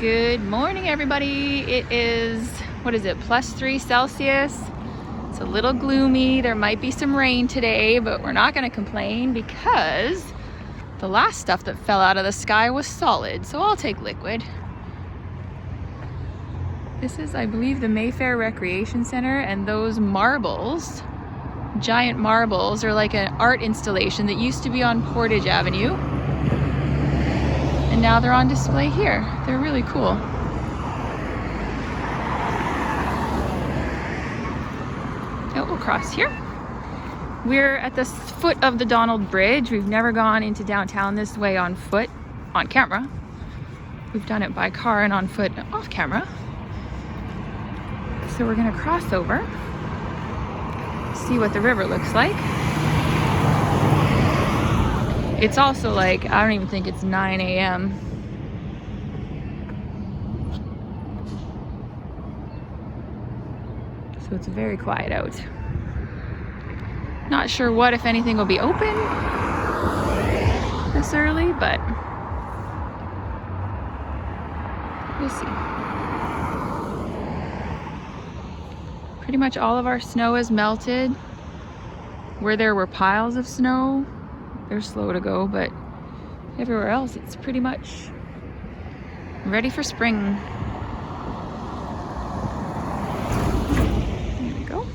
Good morning, everybody. It is, what is it, +3 Celsius. It's a little gloomy. There might be some rain today, but we're not going to complain because the last stuff that fell out of the sky was solid, so I'll take liquid. This is, I believe, the Mayfair Recreation Center, and those marbles, giant marbles, are like an art installation that used to be on Portage Avenue. And now they're on display here. They're really cool. Oh, we'll cross here. We're at the foot of the Donald Bridge. We've never gone into downtown this way on foot, on camera. We've done it by car and on foot off camera. So we're gonna cross over, see what the river looks like. It's also like, I don't even think it's 9 a.m. So it's very quiet out. Not sure what, if anything, will be open this early, but we'll see. Pretty much all of our snow is melted. Where there were piles of snow, they're slow to go, but everywhere else it's pretty much ready for spring. There we go.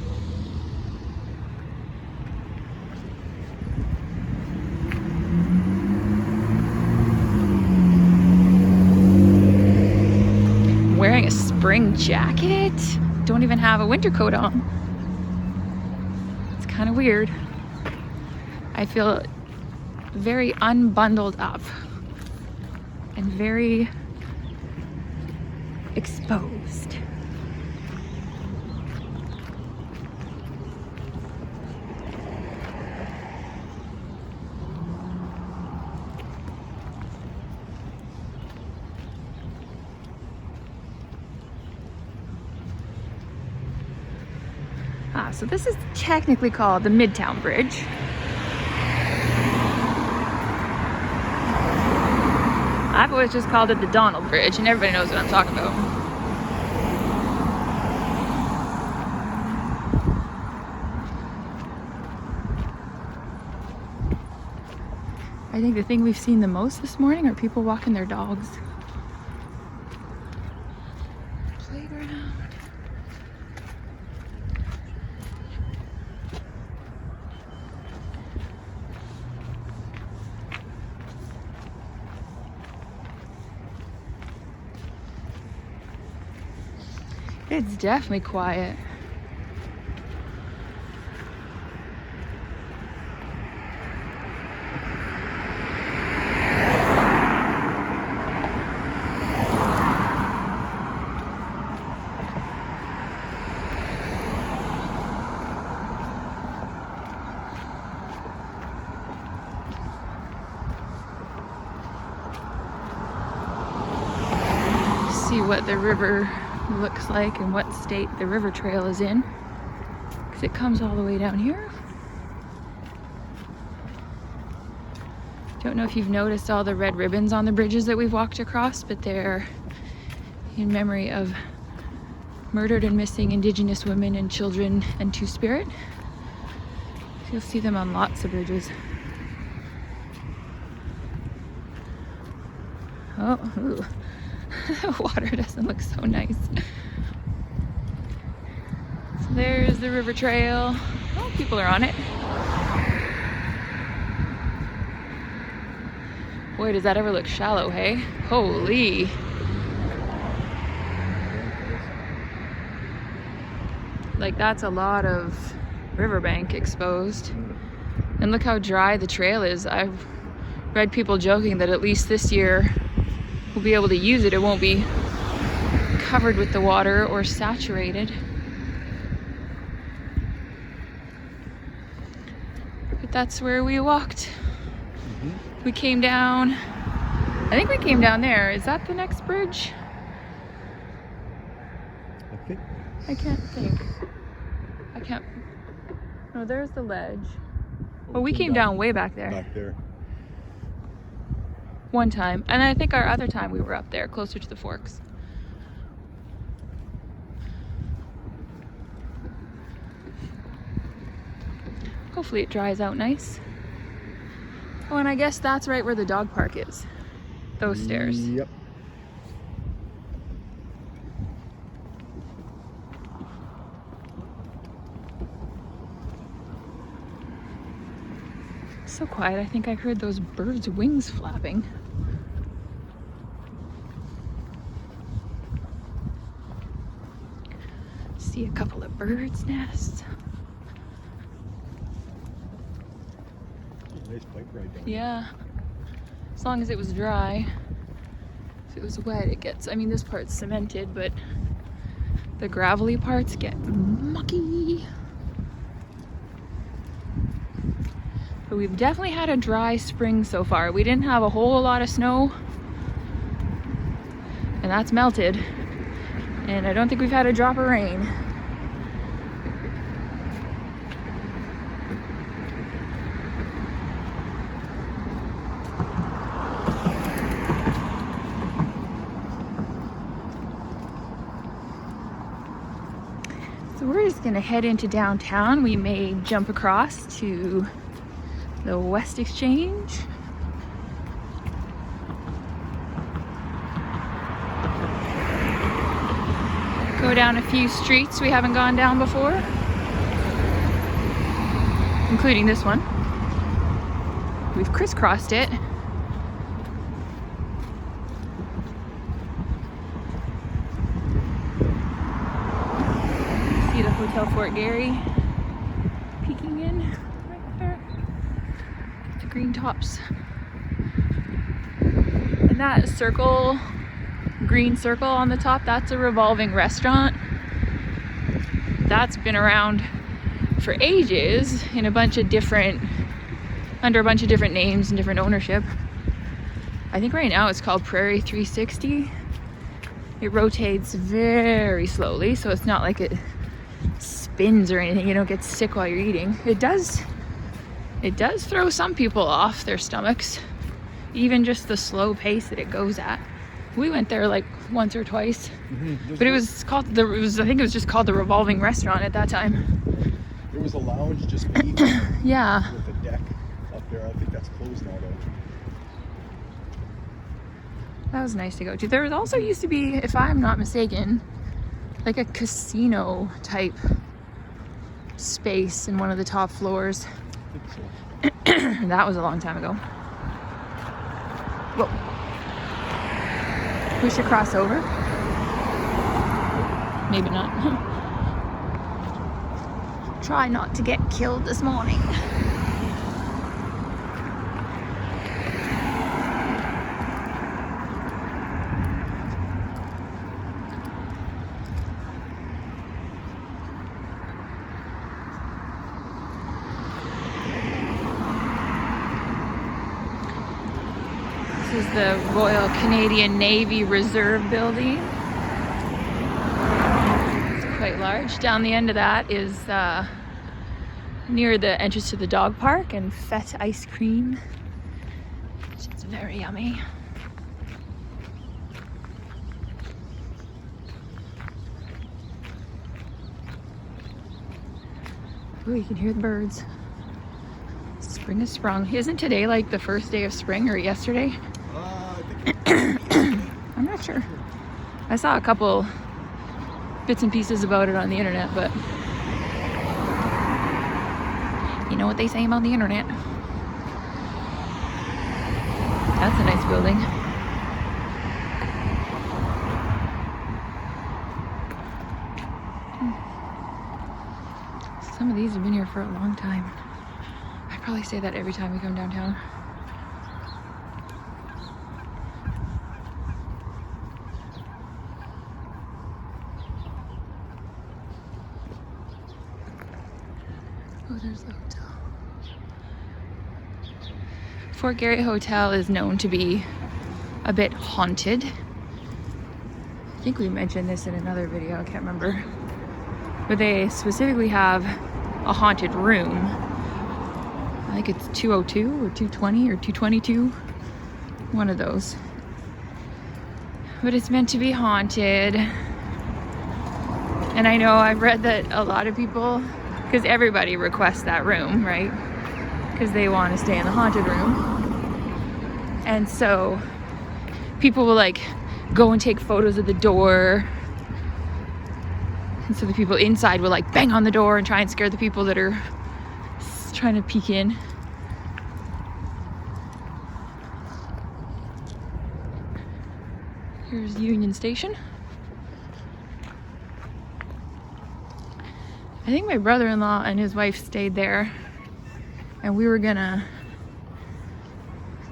I'm wearing a spring jacket. Don't even have a winter coat on. It's kind of weird. I feel very unbundled up and very exposed. So this is technically called the Midtown Bridge. I've always just called it the Donald Bridge, and everybody knows what I'm talking about. I think the thing we've seen the most this morning are people walking their dogs. Playground. It's definitely quiet. See what the river looks like and what state the river trail is in, because it comes all the way down here. Don't know if you've noticed all the red ribbons on the bridges that we've walked across, but they're in memory of murdered and missing Indigenous women and children and Two-Spirit. You'll see them on lots of bridges. Oh, ooh. The water doesn't look so nice. So there's the river trail. Oh, people are on it. Boy, does that ever look shallow, hey? Holy. Like, that's a lot of riverbank exposed. And look how dry the trail is. I've read people joking that at least this year we'll be able to use it. It won't be covered with the water or saturated. But that's where we walked. We came down. I think we came down there. Is that the next bridge? I think. I can't think. I can't. No, there's the ledge. Well, we came down way back there. Back there. one time. And I think our other time we were up there, closer to the Forks. Hopefully it dries out nice. Oh, and I guess that's right where the dog park is. Those stairs. Yep. So quiet, I think I heard those birds' wings flapping. See a couple of birds' nests. Nice bike ride down. Yeah, as long as it was dry. If it was wet, it gets, I mean, this part's cemented, but the gravelly parts get mucky. But we've definitely had a dry spring so far. We didn't have a whole lot of snow, and that's melted. And I don't think we've had a drop of rain. So we're just gonna head into downtown. We may jump across to the West Exchange. Go down a few streets we haven't gone down before, including this one. We've crisscrossed it. See the Hotel Fort Garry peeking in right there. The green tops. And that circle, green circle on the top, that's a revolving restaurant. That's been around for ages in a bunch of different, under a bunch of different names and different ownership. I think right now it's called Prairie 360. It rotates very slowly, so it's not like it spins or anything. You don't get sick while you're eating. It does throw some people off their stomachs, even just the slow pace that it goes at. We went there like once or twice, but it was called I think it was just called the Revolving Restaurant at that time. There was a lounge just beneath Yeah. with a deck up there. I think that's closed now though. That was nice to go to. There was also used to be, if I'm not mistaken, like a casino type space in one of the top floors. I think so. That was a long time ago. Whoa. We should cross over. Maybe not. Try not to get killed this morning. This is the Royal Canadian Navy Reserve Building. It's quite large. Down the end of that is near the entrance to the dog park, and Fete ice cream, which is very yummy. Oh, you can hear the birds. Spring has sprung. Isn't today like the first day of spring, or yesterday? I'm not sure. I saw a couple bits and pieces about it on the internet, but you know what they say about the internet. That's a nice building. Some of these have been here for a long time. I probably say that every time we come downtown. Oh, there's the hotel. Fort Garry Hotel is known to be a bit haunted. I think we mentioned this in another video, I can't remember. But they specifically have a haunted room. I think it's 202 or 220 or 222. One of those. But it's meant to be haunted. And I know I've read that a lot of people, because everybody requests that room, right? Because they want to stay in the haunted room. And so people will like go and take photos of the door. And so the people inside will like bang on the door and try and scare the people that are trying to peek in. Here's Union Station. I think my brother-in-law and his wife stayed there, and we were gonna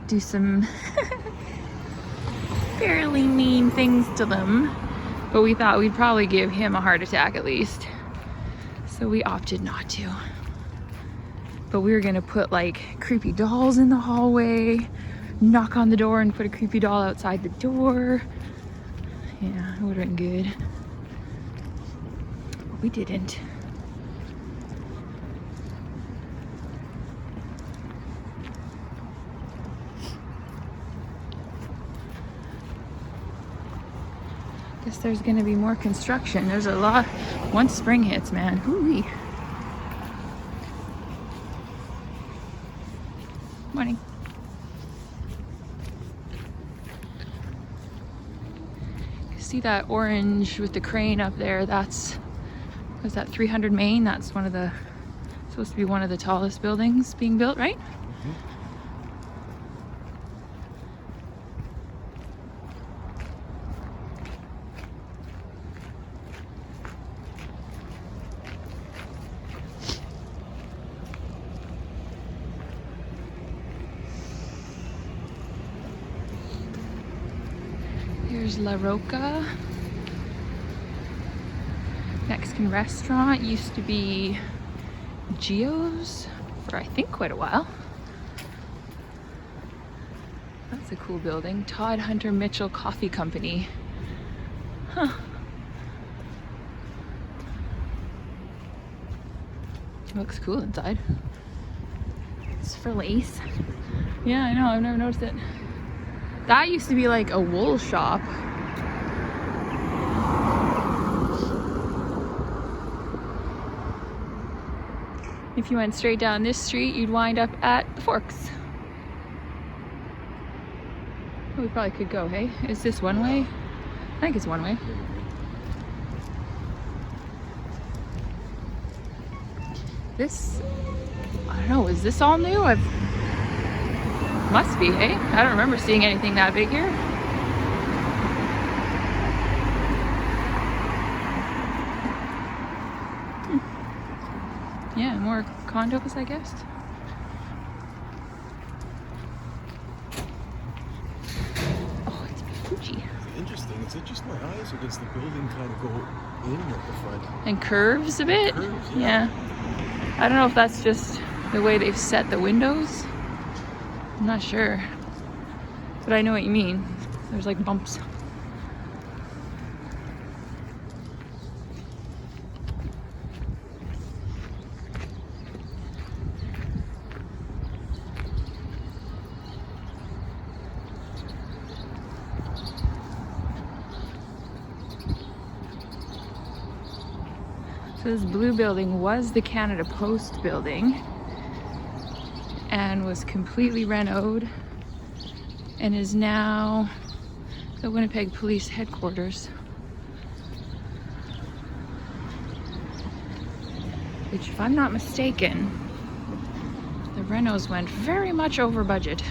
do some fairly mean things to them, but we thought we'd probably give him a heart attack at least, so we opted not to. But we were gonna put like creepy dolls in the hallway, knock on the door and put a creepy doll outside the door. Yeah, it would have been good, but we didn't. Guess there's gonna be more construction. There's a lot once spring hits, man. Hoo-wee. Morning. You see that orange with the crane up there? That's, was that 300 Main? That's one of the, supposed to be one of the tallest buildings being built, right? Here's Larocca. Mexican restaurant. Used to be Gio's for I think quite a while. That's a cool building. Todd Hunter Mitchell Coffee Company. Huh. Looks cool inside. It's for lace. Yeah, I know, I've never noticed it. That used to be like a wool shop. If you went straight down this street, you'd wind up at the Forks. Oh, we probably could go, hey? Is this one way? I think it's one way. This, I don't know, is this all new? Must be, hey? I don't remember seeing anything that big here. Yeah, more condos, I guess. Oh, it's Fuji. Interesting. Is it just my eyes, or does the building kind of go in at the front? And curves a bit? Curves, yeah. I don't know if that's just the way they've set the windows. I'm not sure. But I know what you mean. There's like bumps. So this blue building was the Canada Post building and was completely renoed and is now the Winnipeg Police Headquarters, which, if I'm not mistaken, the renos went very much over budget.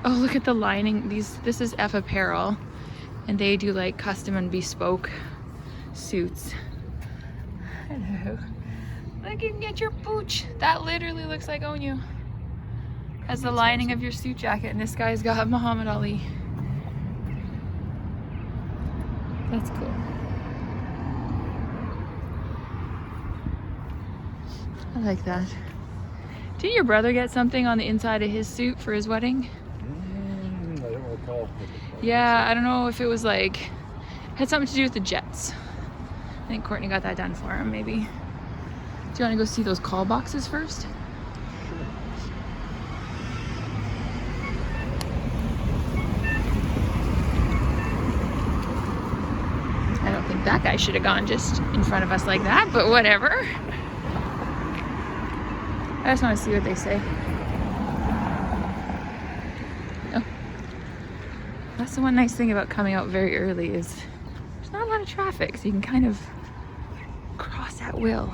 Oh, look at the lining. This is Apparel, and they do like custom and bespoke suits. Hello. Look, you can get your pooch. That literally looks like Onyu. As the lining of your suit jacket, and this guy's got Muhammad Ali. That's cool. I like that. Did your brother get something on the inside of his suit for his wedding? I don't recall. Yeah, I don't know if it was like, had something to do with the Jets. think Courtney got that done for him, maybe. Do you want to go see those call boxes first? I don't think that guy should have gone just in front of us like that, but whatever. I just want to see what they say. Oh. That's the one nice thing about coming out very early is there's not a lot of traffic, so you can kind of cross at will.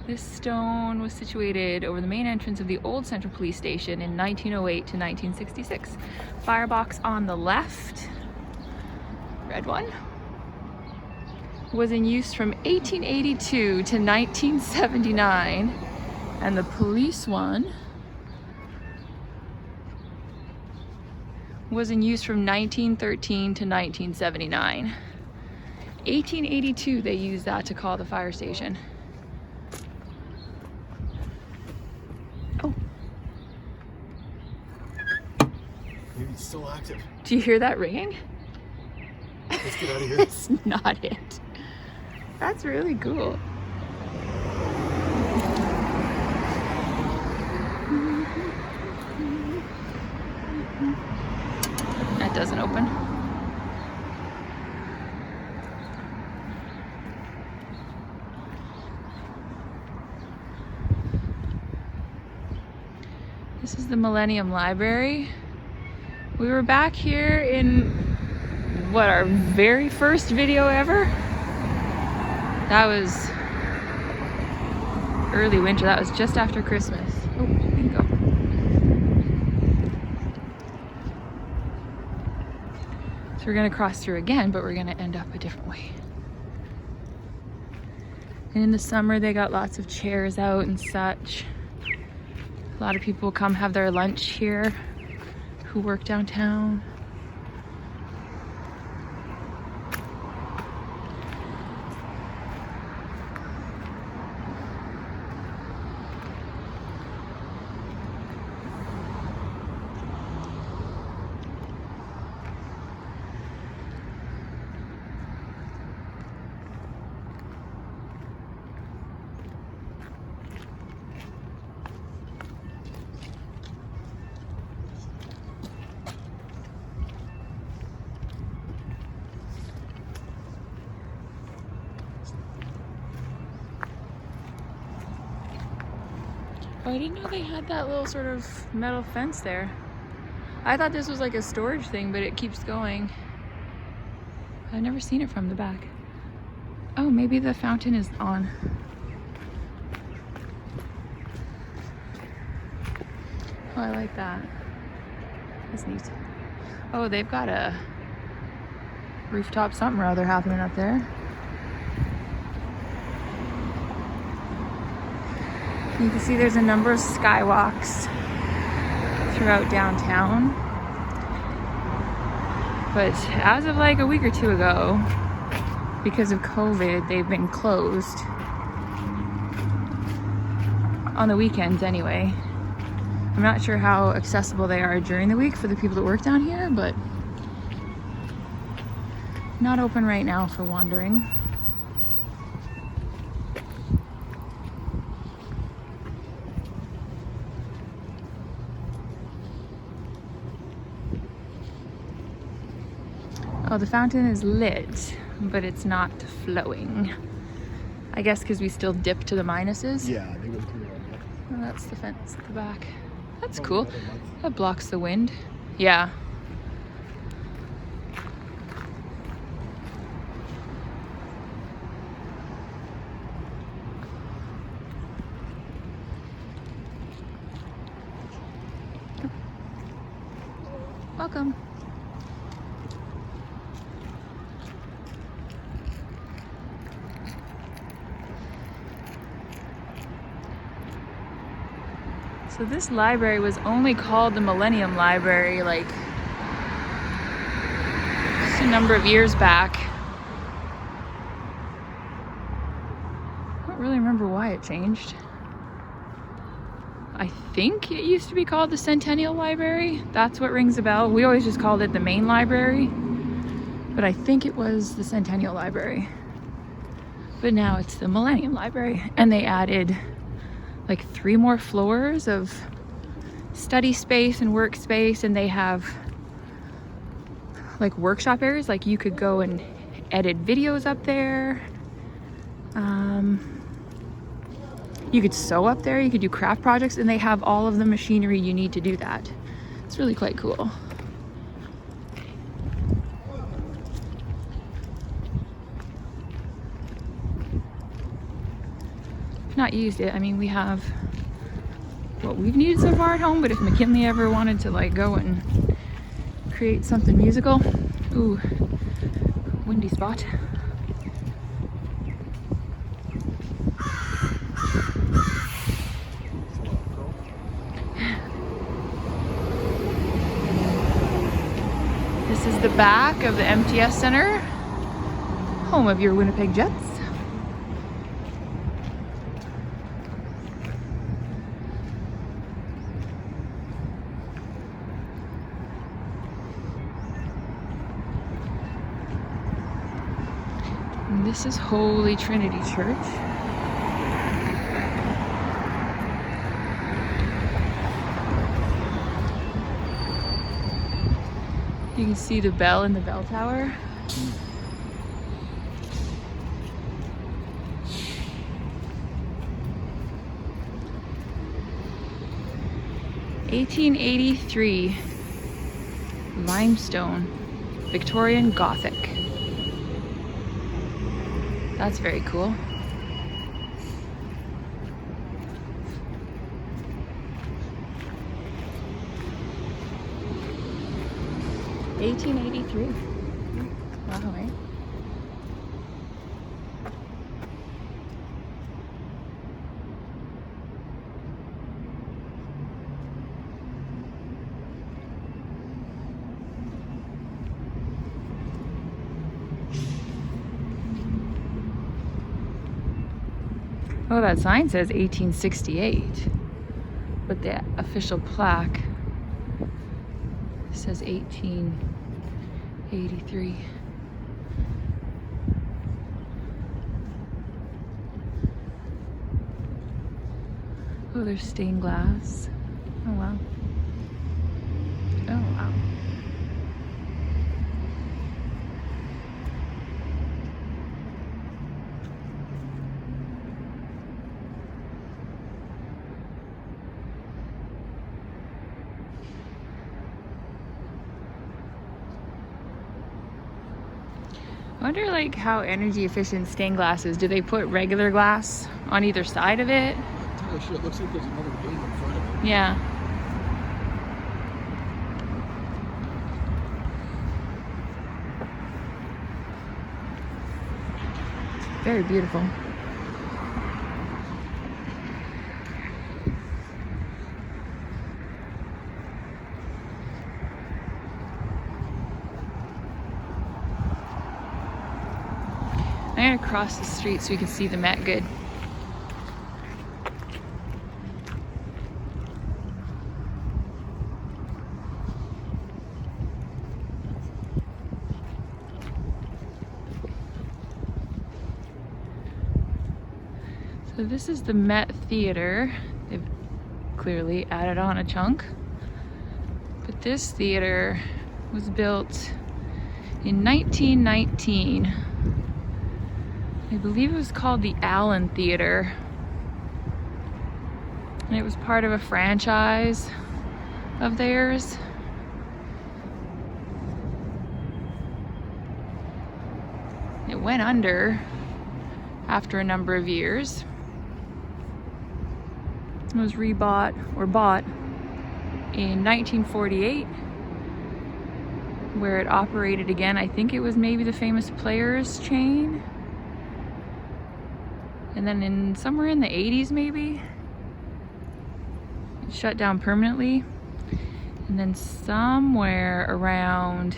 This stone was situated over the main entrance of the old Central Police Station in 1908 to 1966. Firebox on the left, red one, was in use from 1882 to 1979, and the police one was in use from 1913 to 1979. 1882 they used that to call the fire station. Oh. Maybe it's still active. Do you hear that ringing? Let's get out of here. It's not it. That's really cool. That doesn't open. This is the Millennium Library. We were back here in what, our very first video ever? That was early winter. That was just after Christmas. Oh, bingo. So we're gonna cross through again, but we're gonna end up a different way. And in the summer, they got lots of chairs out and such. A lot of people come have their lunch here who work downtown. Oh, I didn't know they had that little sort of metal fence there. I thought this was like a storage thing, but it keeps going. I've never seen it from the back. Oh, maybe the fountain is on. Oh, I like that. That's neat. Oh, they've got a rooftop something or other happening up there. You can see there's a number of skywalks throughout downtown. But as of like a week or two ago, because of COVID, they've been closed. On the weekends anyway. I'm not sure how accessible they are during the week for the people that work down here, but not open right now for wandering. Oh, the fountain is lit, but it's not flowing. I guess because we still dip to the minuses. Yeah, they went through all that. Oh, that's the fence at the back. That's cool. That blocks the wind. Yeah. Welcome. So this library was only called the Millennium Library like just a number of years back. remember why it changed. I think it used to be called the Centennial Library. That's what rings a bell. We always just called it the main library, but I think it was the Centennial Library. But now it's the Millennium Library, and they added like 3 more floors of study space and workspace, and they have like workshop areas, like you could go and edit videos up there. You could sew up there, you could do craft projects, and they have all of the machinery you need to do that. It's really quite cool. Not used it. I mean, we have what we've needed so far at home, but if McKinley ever wanted to like go and create something musical, ooh, windy spot. This is the back of the MTS Center, home of your Winnipeg Jets. And this is Holy Trinity Church. You can see the bell in the bell tower. (1883) limestone, Victorian Gothic. That's very cool. (1883). Wow, eh? Oh, that sign says 1868, but the official plaque says 1883. Oh, there's stained glass. Oh, wow. Oh, wow. I wonder like how energy efficient stained glass is. Do they put regular glass on either side of it? Oh shit, it looks like there's another gate in front of it. Yeah. Very beautiful. I'm gonna cross the street so we can see the Met good. So this is the Met Theater. They've clearly added on a chunk. But this theater was built in 1919. I believe it was called the Allen Theater. And it was part of a franchise of theirs. It went under after a number of years. It was rebought or bought in 1948, where it operated again. I think it was maybe the famous Players chain. And then somewhere in the 80s maybe, it shut down permanently. And then somewhere around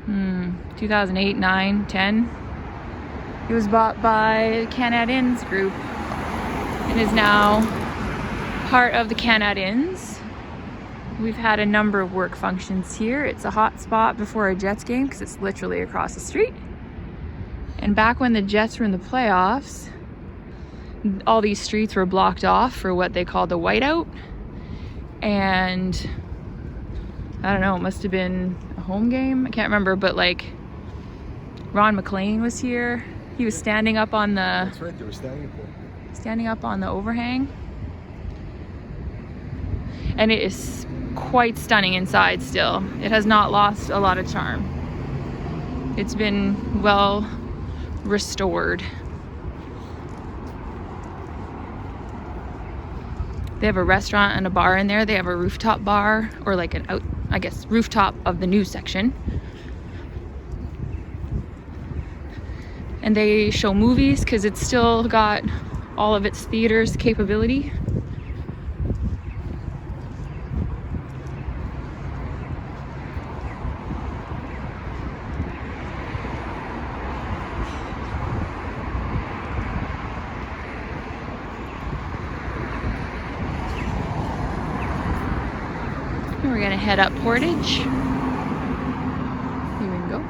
2008, 9, 10, It was bought by Canadians Group and is now part of the Canadians. We've had a number of work functions here. It's a hot spot before a Jets game because it's literally across the street. And back when the Jets were in the playoffs, all these streets were blocked off for what they called the whiteout. And I don't know, it must have been a home game. I can't remember, but like Ron McLean was here. He was standing up on the... That's right, they were standing up on the overhang. And it is quite stunning inside still. It has not lost a lot of charm. It's been well restored. They have a restaurant and a bar in there. They have a rooftop bar, or like an out, I guess, rooftop of the news section. And they show movies because it's still got all of its theater's capability. And we're gonna head up Portage. Here we go.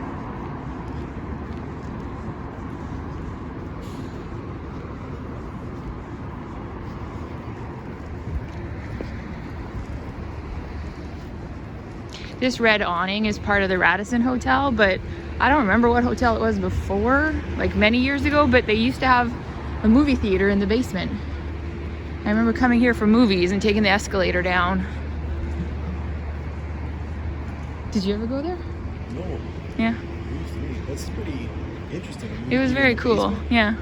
This red awning is part of the Radisson Hotel, but I don't remember what hotel it was before, like many years ago, but they used to have a movie theater in the basement. I remember coming here for movies and taking the escalator down. Did you ever go there? No. Yeah. That's pretty interesting. It was very cool, yeah.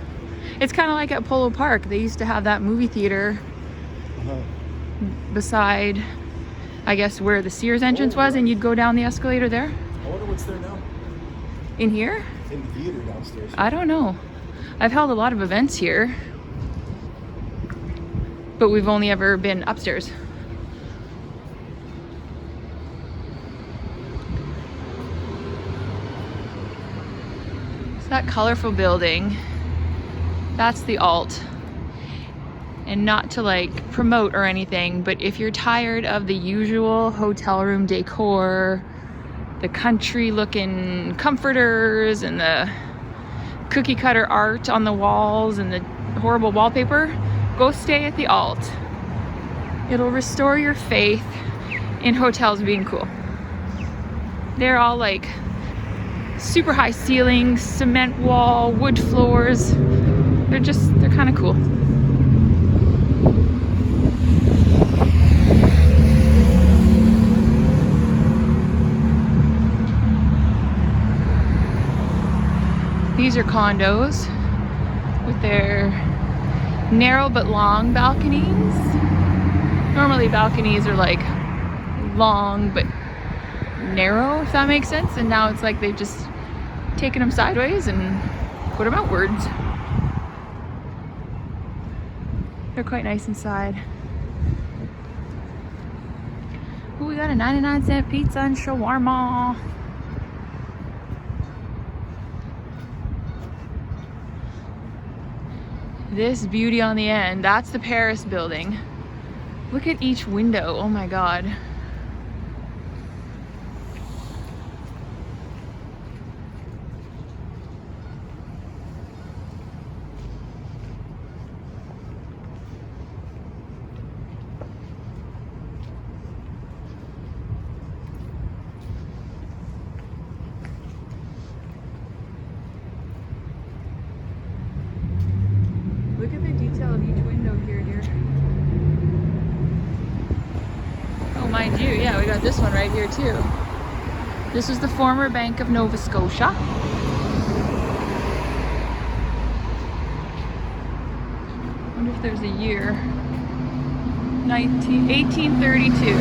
It's kind of like at Polo Park. They used to have that movie theater beside, I guess, where the Sears entrance was, and you'd go down the escalator there. I wonder what's there now. In here? In the theater downstairs. I don't know. I've held a lot of events here, but we've only ever been upstairs. So that colorful building, that's the Alt. And not to like promote or anything, but if you're tired of the usual hotel room decor, the country looking comforters and the cookie cutter art on the walls and the horrible wallpaper, go stay at the Alt. It'll restore your faith in hotels being cool. They're all like super high ceilings, cement wall, wood floors. They're kind of cool. These are condos with their narrow but long balconies. Normally balconies are like long but narrow, if that makes sense. And now it's like they've just taken them sideways and put them outwards. They're quite nice inside. Ooh, we got a 99-cent pizza and shawarma. This beauty on the end, that's the Paris building. Look at each window, oh my God. Look at the detail of each window here, dear. Oh, mind you, yeah, we got this one right here too. This is the former Bank of Nova Scotia. I wonder if there's a year. 1832.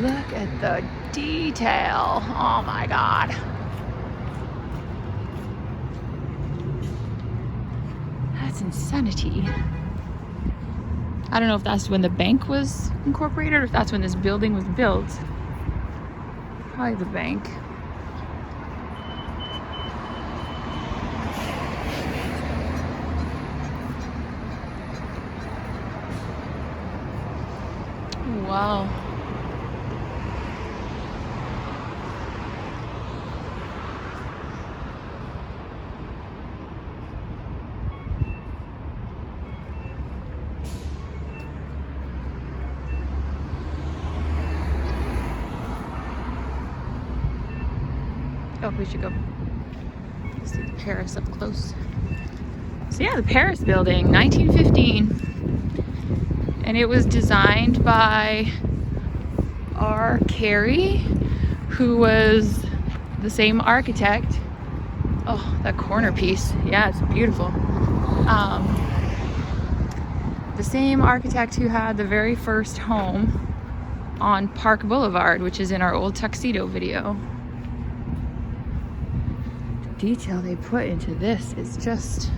Look at the detail. Oh my God. That's insanity. I don't know if that's when the bank was incorporated or if that's when this building was built. Probably the bank. Wow. Oh, we should go see the Paris up close. So yeah, the Paris building, 1915. And it was designed by Garry, who was the same architect. Oh, that corner piece. Yeah, it's beautiful. The same architect who had the very first home on Park Boulevard, which is in our old tuxedo video. Detail they put into this is just,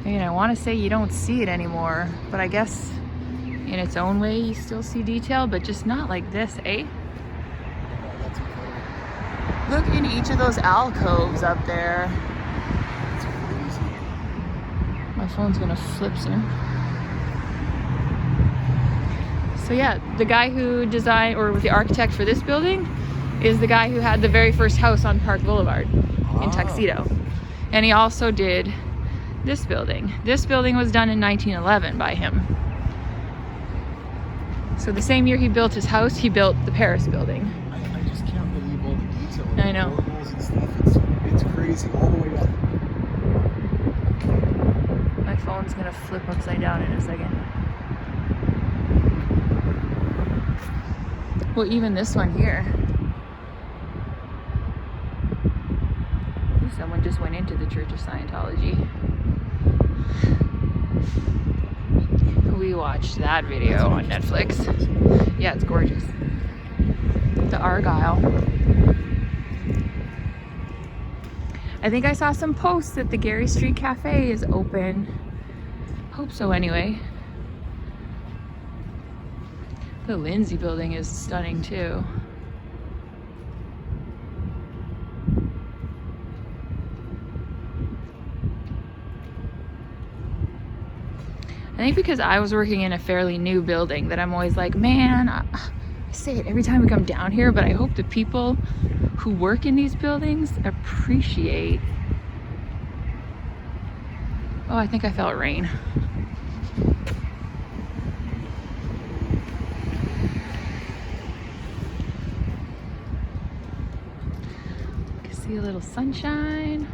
I mean, I want to say you don't see it anymore, but I guess in its own way you still see detail, but just not like this, eh? Look in each of those alcoves up there. My phone's gonna flip soon. So yeah, the guy who designed, or the architect for this building, is the guy who had the very first house on Park Boulevard in Tuxedo. And he also did this building. This building was done in 1911 by him. So the same year he built his house, he built the Paris building. I just can't believe all the detail. I know. The portals and stuff. It's crazy all the way up. My phone's gonna flip upside down in a second. Well, even this one here. Someone just went into the Church of Scientology. We watched that video on Netflix. Yeah, it's gorgeous. The Argyle. I think I saw some posts that the Garry Street Cafe is open. Hope so anyway. The Lindsey building is stunning too. I think because I was working in a fairly new building that I'm always like, man, I say it every time we come down here, but I hope the people who work in these buildings appreciate. Oh, I think I felt rain. I can see a little sunshine.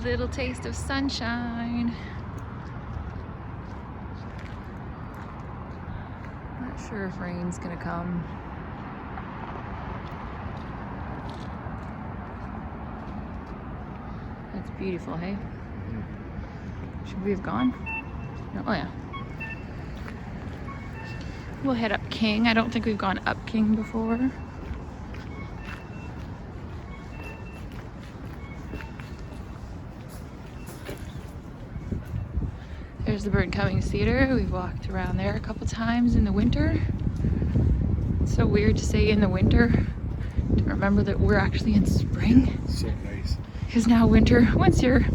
Little taste of sunshine. Not sure if rain's gonna come. That's beautiful, hey? Should we have gone? No, oh yeah. We'll head up King. I don't think we've gone up King before. There's the Bird Cummings Theater. We've walked around there a couple times in the winter. It's so weird to say in the winter, to remember that we're actually in spring. So nice. Because now winter, once you're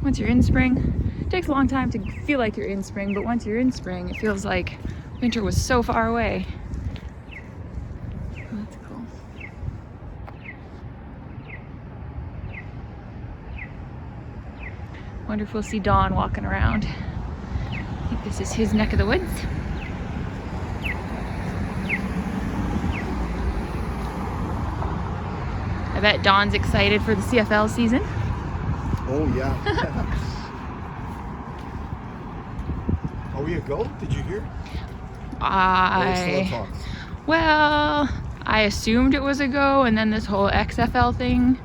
in spring, it takes a long time to feel like you're in spring, but once you're in spring, it feels like winter was so far away. Oh, that's cool. Wonder if we'll see Don walking around. I think this is his neck of the woods. I bet Don's excited for the CFL season. Oh yeah. Are we a go? Did you hear? Well, I assumed it was a go, and then this whole XFL thing,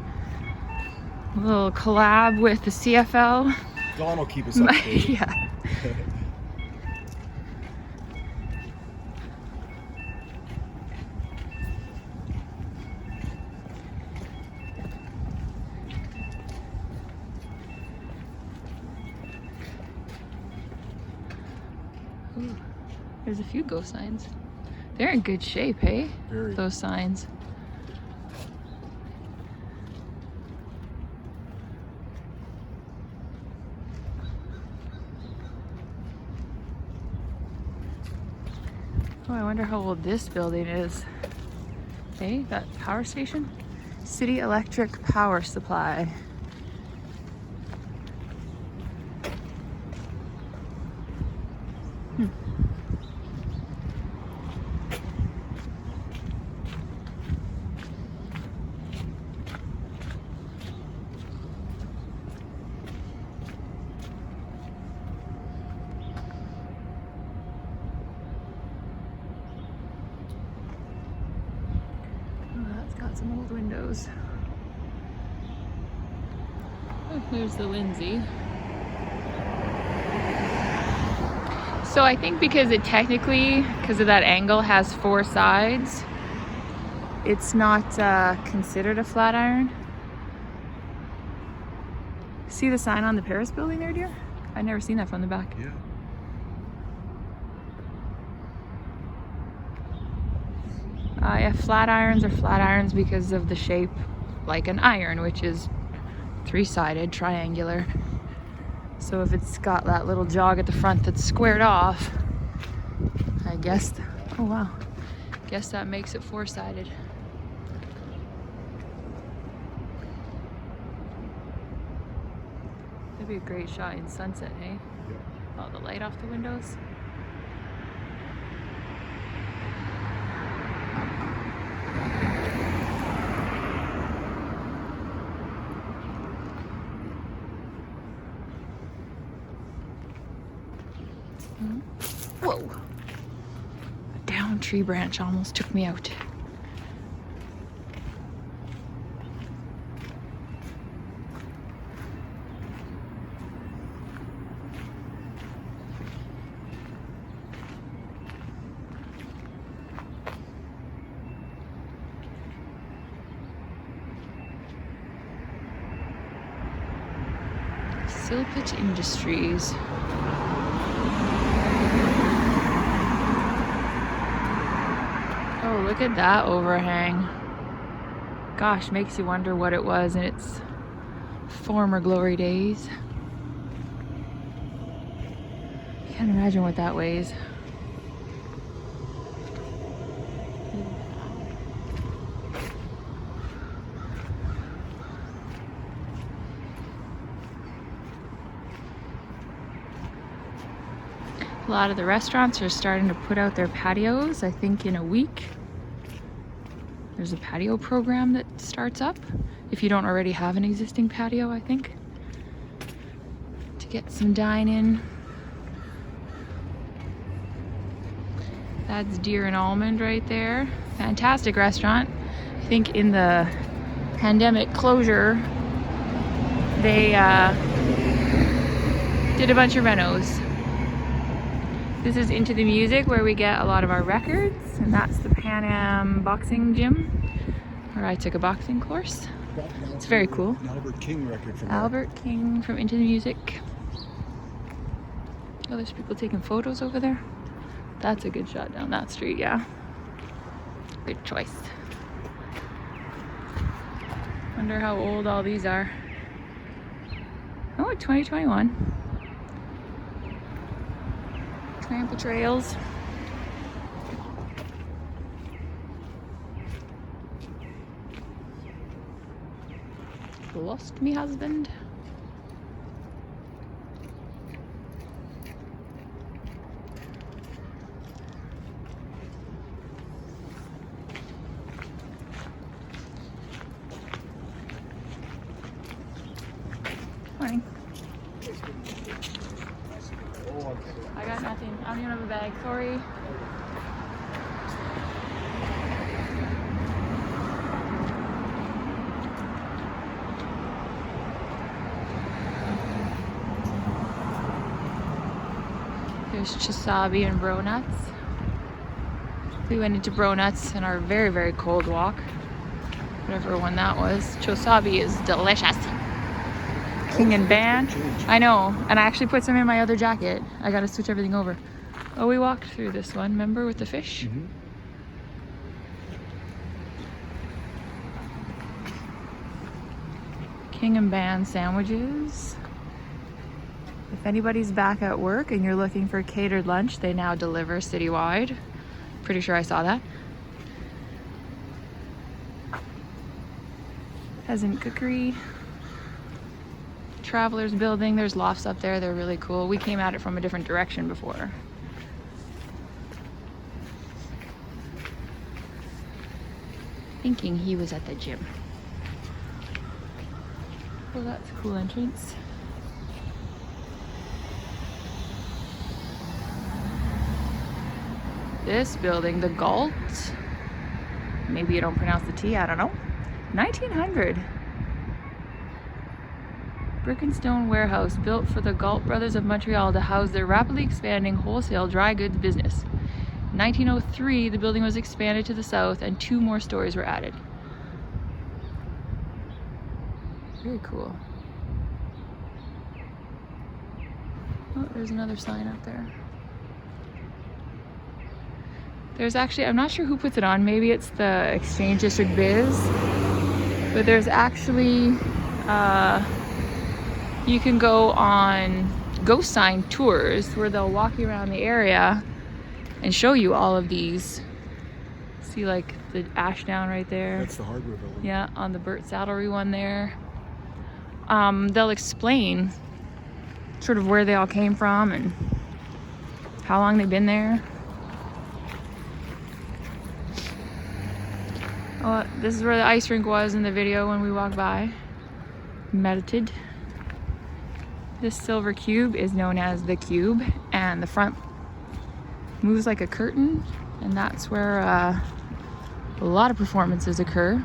a little collab with the CFL. Don will keep us updated. Yeah. Ooh, there's a few go signs. They're in good shape, hey? Very. Those signs. Oh, I wonder how old this building is. Hey, that power station? City Electric Power Supply. Some old windows. Oh, there's the Lindsey. So I think because it technically, because of that angle, has 4 sides, it's not considered a flat iron. See the sign on the Paris building there, dear? I've never seen that from the back. Yeah. Yeah, flat irons are flat irons because of the shape, like an iron, which is 3-sided, triangular. So if it's got that little jog at the front that's squared off, I guess, oh wow, guess that makes it 4-sided. That'd be a great shot in sunset, hey? Yeah. All the light off the windows. Whoa! A down tree branch almost took me out. Silpit Industries. Oh, look at that overhang. Gosh, makes you wonder what it was in its former glory days. Can't imagine what that weighs. A lot of the restaurants are starting to put out their patios, I think in a week. There's a patio program that starts up, if you don't already have an existing patio, I think, to get some dine-in. That's Deer and Almond right there. Fantastic restaurant. I think in the pandemic closure, they did a bunch of renos. This is Into the Music, where we get a lot of our records, and that's the PanAm boxing gym, where I took a boxing course. It's very cool. An Albert King record from Albert King from Into the Music. Oh, there's people taking photos over there. That's a good shot down that street, yeah. Good choice. Wonder how old all these are. Oh, 2021. Trample trails. Lost me husband. bag, sorry. There's Chosabi and Bronuts. We went into Bronuts in our very, very cold walk. Whatever one that was. Chosabi is delicious. King and Band. I know, and I actually put some in my other jacket. I gotta switch everything over. Oh, we walked through this one, remember, with the fish? Mm-hmm. King and Band sandwiches. If anybody's back at work and you're looking for catered lunch, they now deliver citywide. Pretty sure I saw that. Peasant Cookery. Travelers building. There's lofts up there. They're really cool. We came at it from a different direction before. Thinking he was at the gym. Well, that's a cool entrance. This building, the Galt. Maybe you don't pronounce the T, I don't know. 1900. Brick and stone warehouse built for the Galt brothers of Montreal to house their rapidly expanding wholesale dry goods business. In 1903, the building was expanded to the south and 2 more stories were added. Very cool. Oh, there's another sign up there. There's actually, I'm not sure who puts it on, maybe it's the Exchange District Biz, but there's actually, you can go on ghost sign tours where they'll walk you around the area and show you all of these. See like the Ashdown right there. That's the hardware building. Yeah, on the Burt Saddlery one there. They'll explain sort of where they all came from and how long they've been there. Oh, this is where the ice rink was in the video when we walked by. Melted. This silver cube is known as the Cube, and the front moves like a curtain, and that's where a lot of performances occur.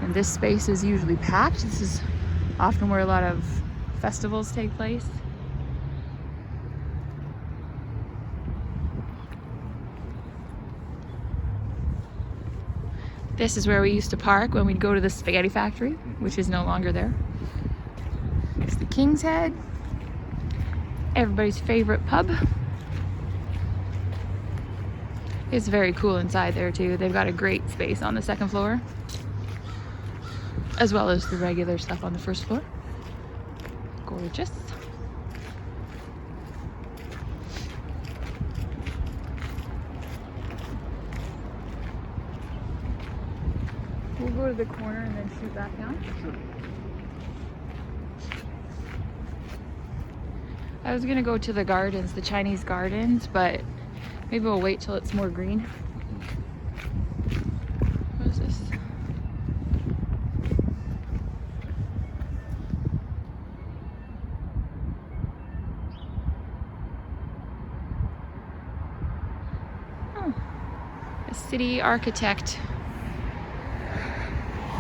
And this space is usually packed. This is often where a lot of festivals take place. This is where we used to park when we'd go to the spaghetti factory, which is no longer there. It's the King's Head, everybody's favorite pub. It's very cool inside there too. They've got a great space on the 2nd floor, as well as the regular stuff on the 1st floor. Gorgeous. We'll go to the corner and then shoot back down. Sure. I was gonna go to the gardens, the Chinese gardens, but maybe we'll wait till it's more green. What is this? Oh, a city architect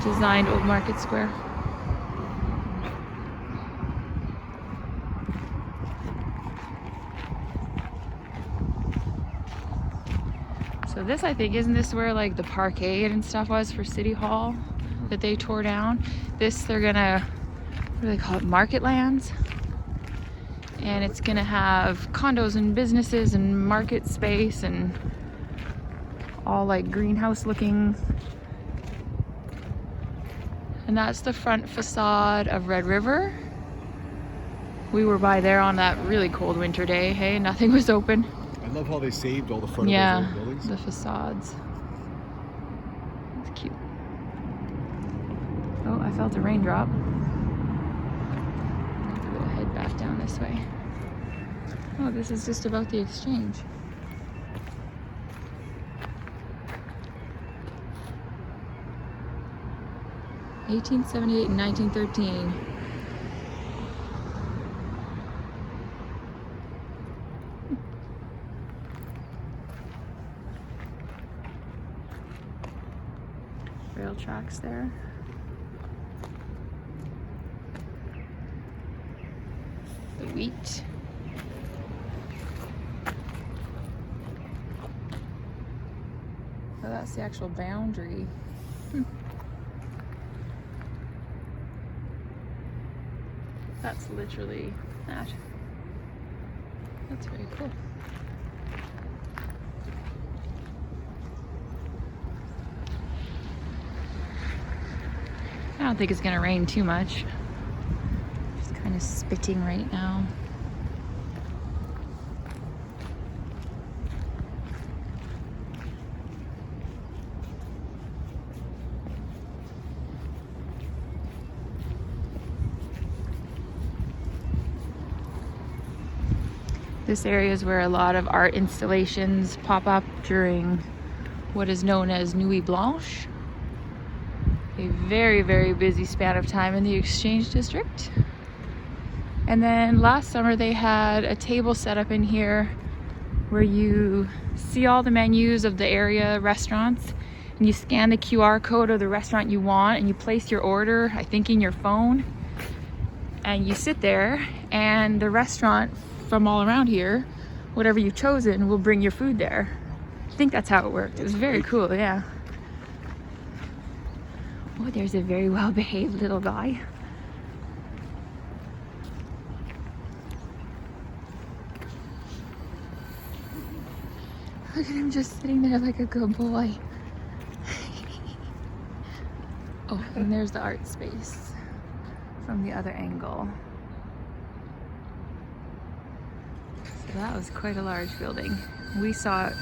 designed Old Market Square. So this, I think, isn't this where like the parkade and stuff was for City Hall that they tore down? This, they're gonna, what do they call it, market lands? And it's gonna have condos and businesses and market space and all like greenhouse looking. And that's the front facade of Red River. We were by there on that really cold winter day. Hey, nothing was open. I love how they saved all the front of those old buildings. The facades. That's cute. Oh, I felt a raindrop. We'll head back down this way. Oh, this is just about the Exchange. (1878 and 1913). rail tracks there. The wheat. Oh, that's the actual boundary. That's literally that. That's very cool. I don't think it's gonna rain too much. Just kind of spitting right now. This area is where a lot of art installations pop up during what is known as Nui Blanche. A very, very busy span of time in the Exchange District. And then last summer they had a table set up in here where you see all the menus of the area restaurants and you scan the QR code of the restaurant you want and you place your order, I think in your phone, and you sit there and the restaurant from all around here, whatever you've chosen, will bring your food there. I think that's how it worked. It was very cool, yeah. Oh, there's a very well-behaved little guy. Look at him just sitting there like a good boy. Oh, and there's the ArtSpace from the other angle. So that was quite a large building. We saw it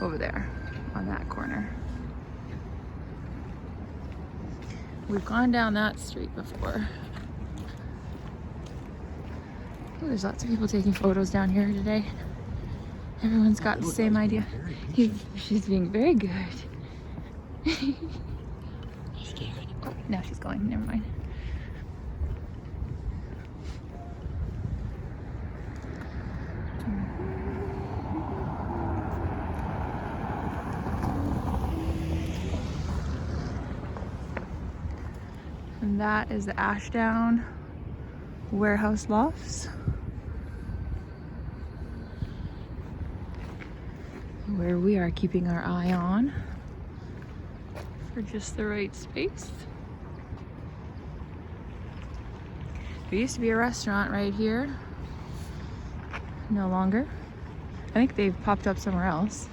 over there on that corner. We've gone down that street before. Oh, there's lots of people taking photos down here today. Everyone's got the same idea. She's being very good. Oh, now she's going. Never mind. And that is the Ashdown Warehouse lofts, where we are keeping our eye on for just the right space. There used to be a restaurant right here. No longer. I think they've popped up somewhere else.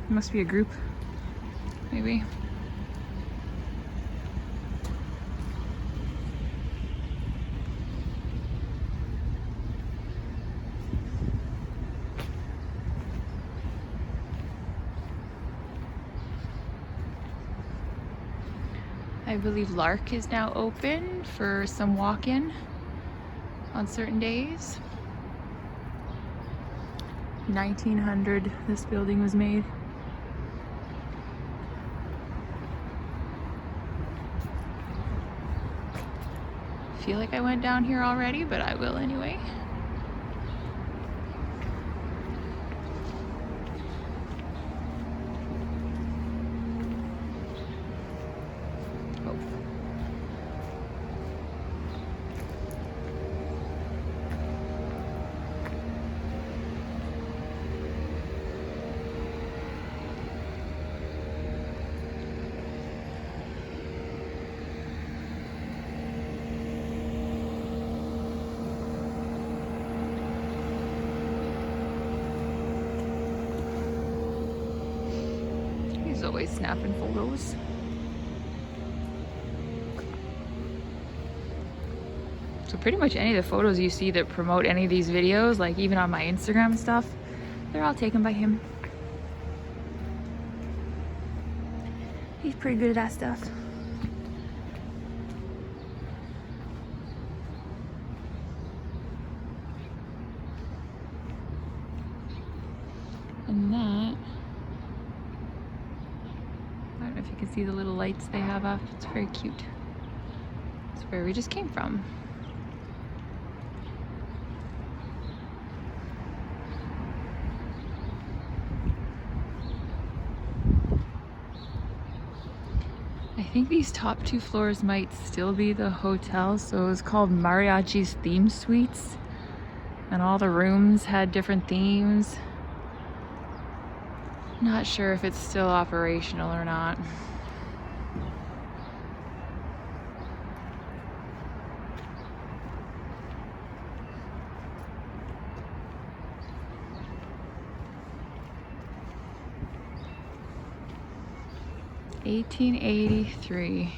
Must be a group, maybe. I believe Lark is now open for some walk-in on certain days. 1900 this building was made. I feel like I went down here already, but I will anyway. Always snapping photos. So pretty much any of the photos you see that promote any of these videos, like even on my Instagram and stuff, they're all taken by him. He's pretty good at that stuff. And that, I don't know if you can see the little lights they have up. It's very cute. It's where we just came from. I think these top 2 floors might still be the hotel, so it was called Mariachi's Theme Suites, and all the rooms had different themes. Not sure if it's still operational or not. $1883.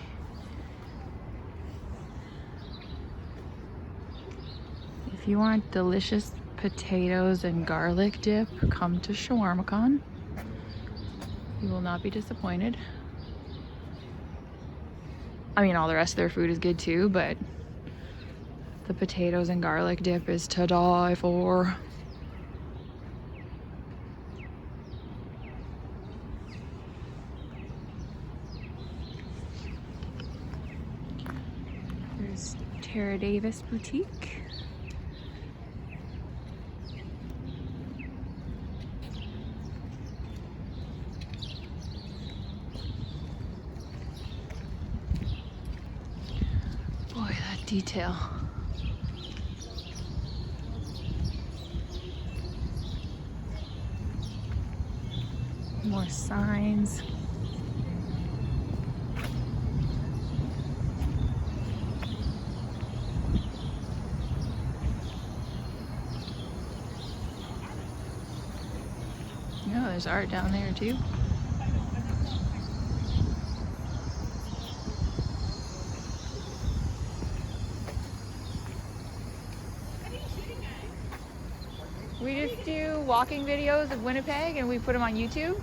If you want delicious potatoes and garlic dip, come to ShawarmaKhan. You will not be disappointed. I mean, all the rest of their food is good too, but the potatoes and garlic dip is to die for. There's Tara Davis Boutique. Boy, that detail. More signs. Yeah, there's art down there too. We just do walking videos of Winnipeg and we put them on YouTube.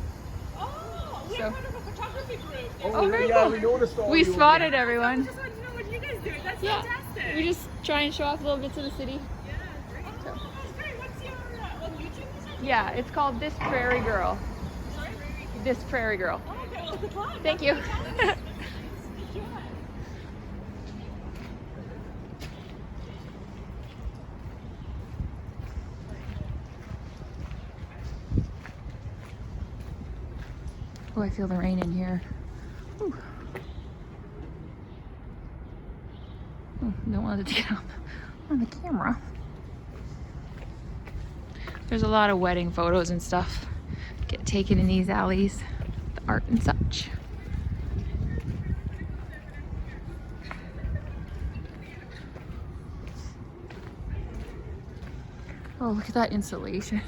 Oh, we're So- part of a photography group. Oh, very yeah, cool. we noticed all We you spotted I everyone. just want to know what you guys do. That's Yeah, fantastic. we just try and show off little bits of the city. Yeah, great. Oh, that's great. What's your on YouTube or something? Yeah, it's called This Prairie Girl. Sorry? This Prairie Girl. Oh, okay. Well, good luck. Thank you. Sure. Oh, I feel the rain in here. Ooh. Oh, don't want it to get on the camera. There's a lot of wedding photos and stuff get taken in these alleys, the art and such. Oh, look at that insulation.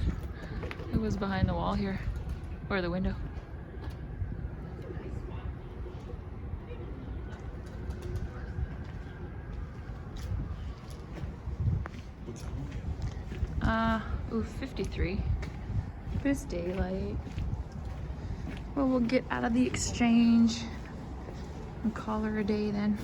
It was behind the wall here, or the window. What's that one? Ooh, 53. But it's daylight. Well, we'll get out of the exchange and call her a day then.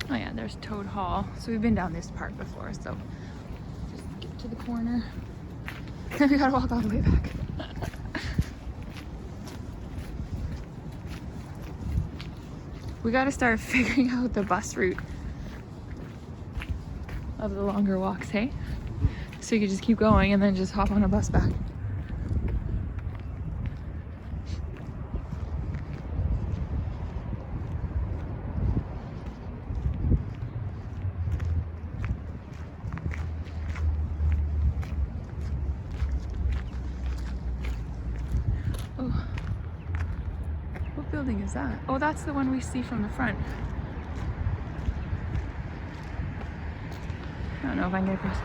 Oh yeah, there's Toad Hall. So we've been down this part before, so just get to the corner. Then we gotta walk all the way back. We gotta start figuring out the bus route of the longer walks, hey? So you could just keep going and then just hop on a bus back. Oh. What building is that? Oh, that's the one we see from the front. I don't know if I can get across.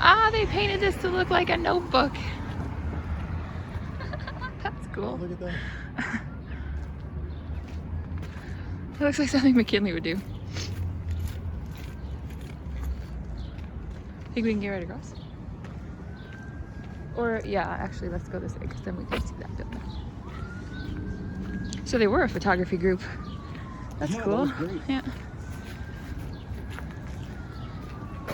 Ah, they painted this to look like a notebook. That's cool. Look at that. It looks like something McKinley would do. Think we can get right across? Or, yeah, actually, let's go this way because then we can see that building. So they were a photography group. That's Yeah, that cool. was great. Yeah.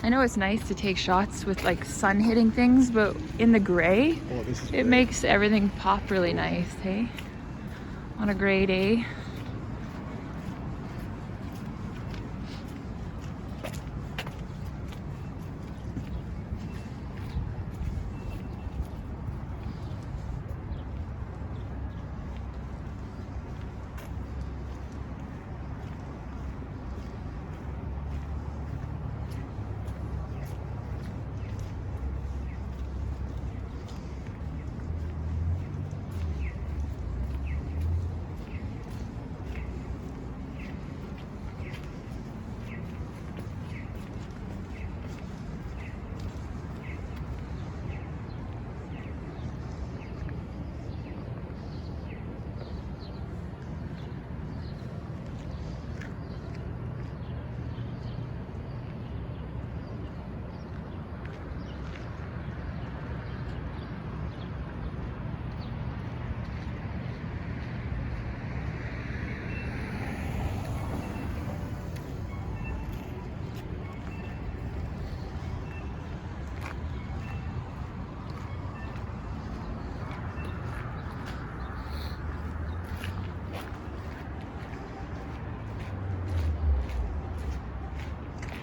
I know it's nice to take shots with like sun hitting things, but in the gray, Oh, this is it great. makes everything pop really nice, hey? On a gray day.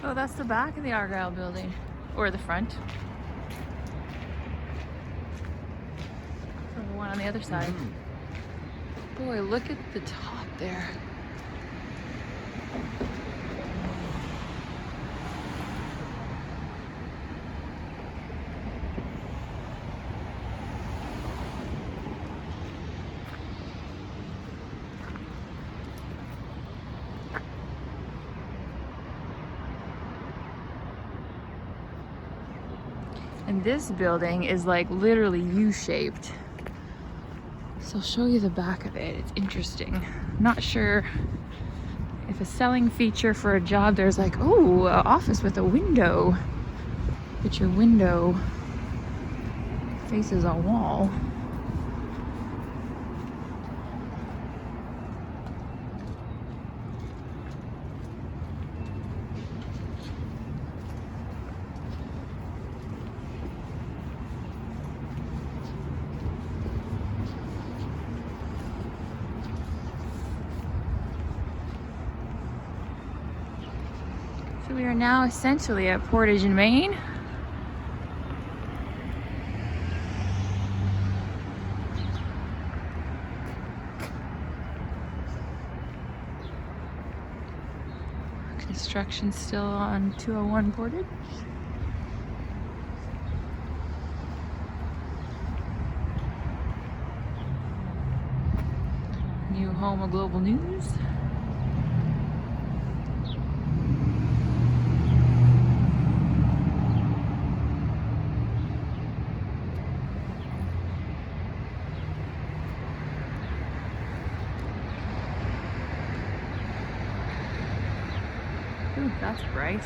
Oh, that's the back of the Argyle building, or the front. Or the one on the other side. Boy, look at the top there. And this building is like literally U-shaped. So I'll show you the back of it. It's interesting. Not sure if a selling feature for a job, there's like, oh, an office with a window. But your window faces a wall. So we are now essentially at Portage in Maine. Construction still on 201 Portage. New home of Global News. Ooh, that's bright.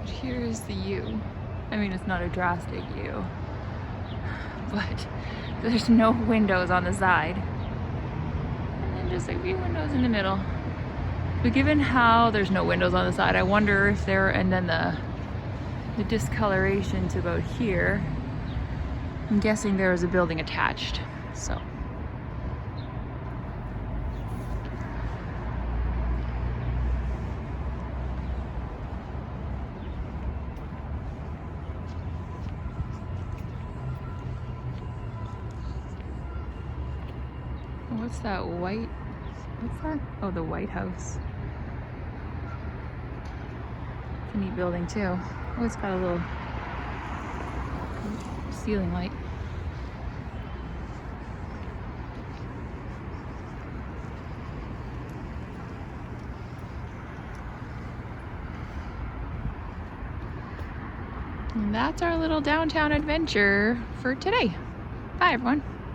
But here is the U. I mean, it's not a drastic U, but there's no windows on the side. And then just a few windows in the middle. But given how there's no windows on the side, I wonder if there, and then the discoloration to about here, I'm guessing there was a building attached, so. What's that white? What's that? Oh, the White House. It's a neat building too. Oh, it's got a little ceiling light. And that's our little downtown adventure for today. Bye, everyone.